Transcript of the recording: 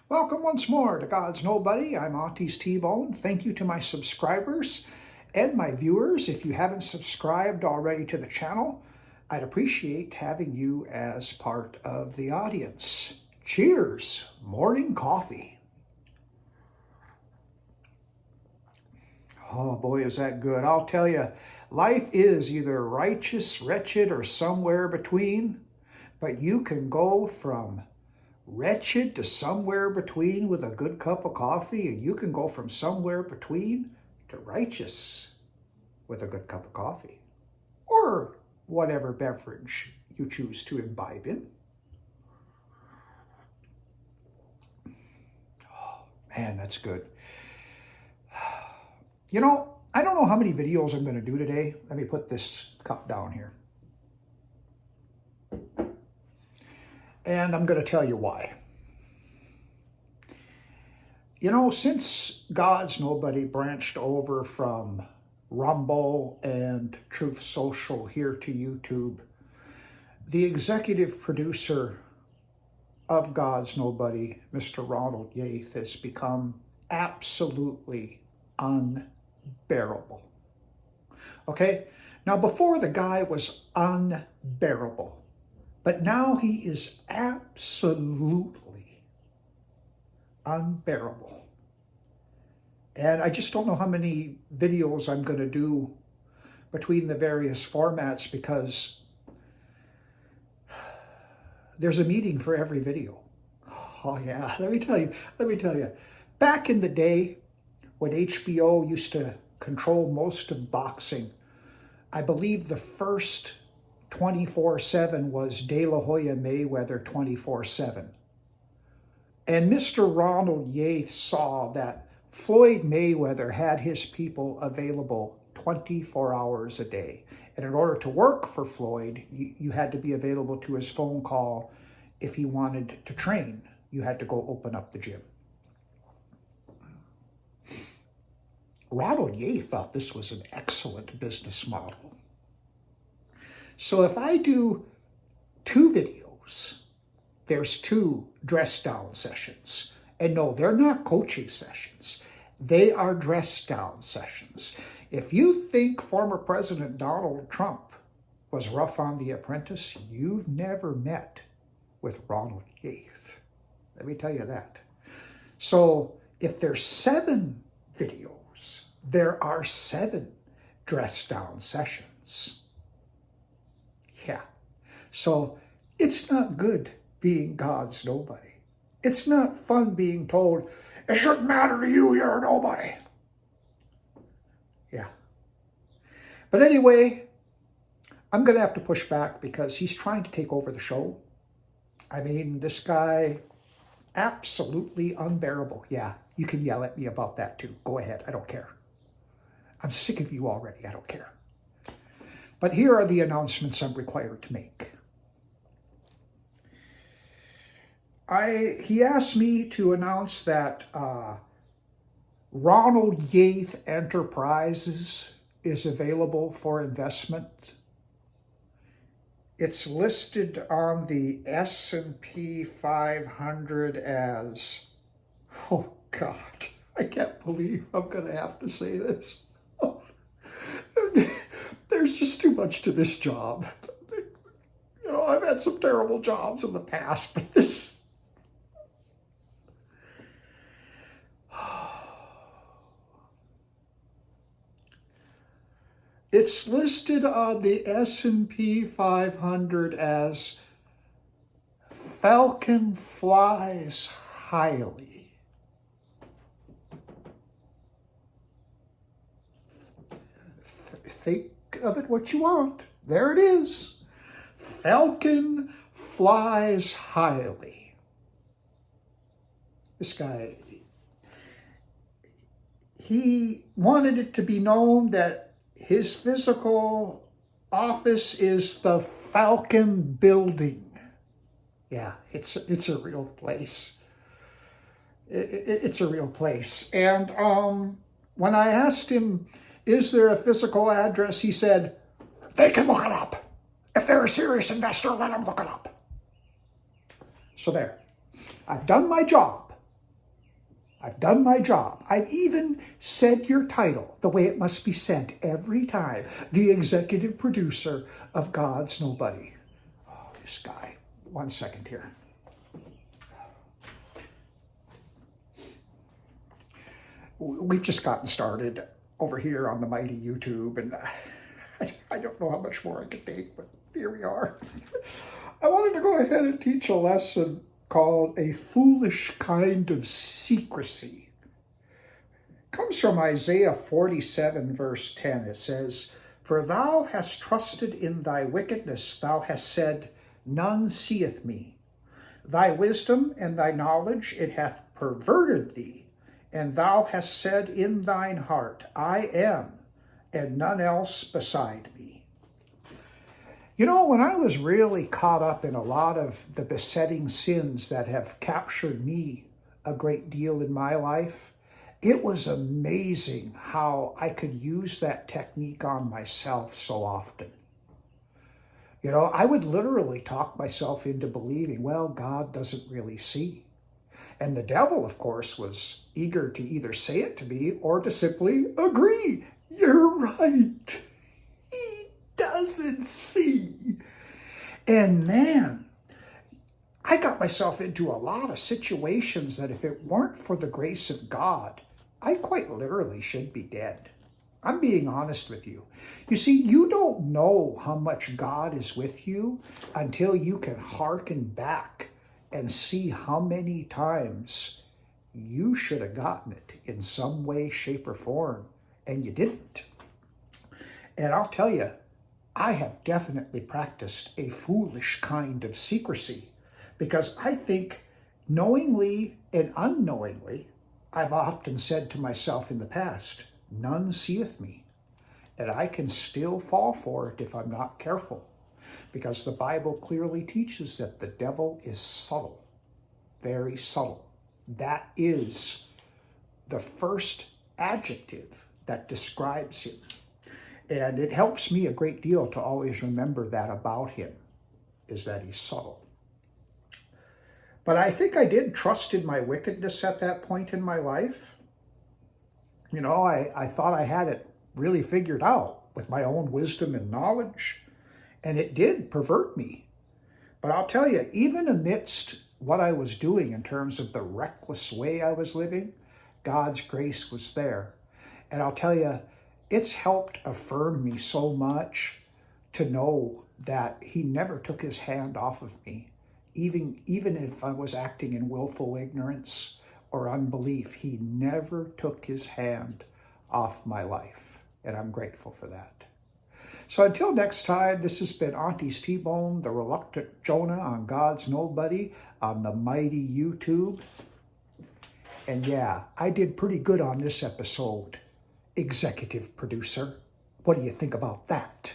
Welcome once more to God's Nobody. I'm Auntie's T-Bone. Thank you to my subscribers and my viewers. If you haven't subscribed already to the channel, I'd appreciate having you as part of the audience. Cheers, morning coffee. Oh boy, is that good. I'll tell you, life is either righteous, wretched, or somewhere between, but you can go from wretched to somewhere between with a good cup of coffee, and you can go from somewhere between to righteous with a good cup of coffee, or whatever beverage you choose to imbibe in. Oh, man, that's good. You know, I don't know how many videos I'm going to do today. Let me put this cup down here. And I'm going to tell you why. You know, since God's Nobody branched over from Rumble and Truth Social here to YouTube, the executive producer of God's Nobody, Mr. Ronald Yates, has become absolutely unbearable. Okay? Now, before the guy was unbearable, but now he is absolutely unbearable. And I just don't know how many videos I'm going to do between the various formats, because there's a meeting for every video. Oh yeah, let me tell you. Back in the day when HBO used to control most of boxing, I believe the first 24/7 was De La Hoya Mayweather 24/7. And Mr. Ronald Yates saw that Floyd Mayweather had his people available 24 hours a day. And in order to work for Floyd, you had to be available to his phone call. If he wanted to train, you had to go open up the gym. Ronald Yates thought this was an excellent business model. So if I do 2 videos, there's 2 dress down sessions. And no, they're not coaching sessions. They are dress down sessions. If you think former President Donald Trump was rough on The Apprentice, you've never met with Ronald Yates. Let me tell you that. So if there's 7 videos, there are 7 dress down sessions. Yeah. So it's not good being God's nobody. It's not fun being told, it shouldn't matter to you, you're a nobody. Yeah. But anyway, I'm going to have to push back because he's trying to take over the show. I mean, this guy, absolutely unbearable. Yeah, you can yell at me about that too. Go ahead. I don't care. I'm sick of you already. I don't care. But here are the announcements I'm required to make. He asked me to announce that Ronald Yates Enterprises is available for investment. It's listed on the S&P 500 as, oh God, I can't believe I'm going to have to say this. There's just too much to this job. You know, I've had some terrible jobs in the past, but this... It's listed on the S&P 500 as Falcon flies highly. Think of it what you want. There it is. Falcon flies highly. This guy, he wanted it to be known that his physical office is the Falcon Building. Yeah, it's a real place. It's a real place. And when I asked him, is there a physical address, he said, they can look it up. If they're a serious investor, let them look it up. So there. I've done my job. I've done my job. I've even said your title the way it must be said every time. The executive producer of God's Nobody. Oh, this guy. 1 second here. We've just gotten started over here on the mighty YouTube, and I don't know how much more I can take, but here we are. I wanted to go ahead and teach a lesson called A Foolish Kind of Secrecy. It comes from Isaiah 47, verse 10. It says, "For thou hast trusted in thy wickedness, thou hast said, none seeth me. Thy wisdom and thy knowledge, it hath perverted thee. And thou hast said in thine heart, I am, and none else beside me." You know, when I was really caught up in a lot of the besetting sins that have captured me a great deal in my life, it was amazing how I could use that technique on myself so often. You know, I would literally talk myself into believing, well, God doesn't really see. And the devil, of course, was eager to either say it to me or to simply agree. You're right. He doesn't see. And man, I got myself into a lot of situations that if it weren't for the grace of God, I quite literally should be dead. I'm being honest with you. You see, you don't know how much God is with you until you can hearken back and see how many times you should have gotten it in some way, shape, or form, and you didn't. And I'll tell you, I have definitely practiced a foolish kind of secrecy, because I think knowingly and unknowingly, I've often said to myself in the past, none seeth me. And I can still fall for it if I'm not careful, because the Bible clearly teaches that the devil is subtle, very subtle. That is the first adjective that describes him. And it helps me a great deal to always remember that about him, is that he's subtle. But I think I did trust in my wickedness at that point in my life. You know, I thought I had it really figured out with my own wisdom and knowledge. And it did pervert me. But I'll tell you, even amidst what I was doing in terms of the reckless way I was living, God's grace was there. And I'll tell you, it's helped affirm me so much to know that he never took his hand off of me. Even if I was acting in willful ignorance or unbelief, he never took his hand off my life. And I'm grateful for that. So until next time, this has been Auntie's T-Bone, the reluctant Jonah on God's Nobody on the mighty YouTube. And yeah, I did pretty good on this episode, executive producer. What do you think about that?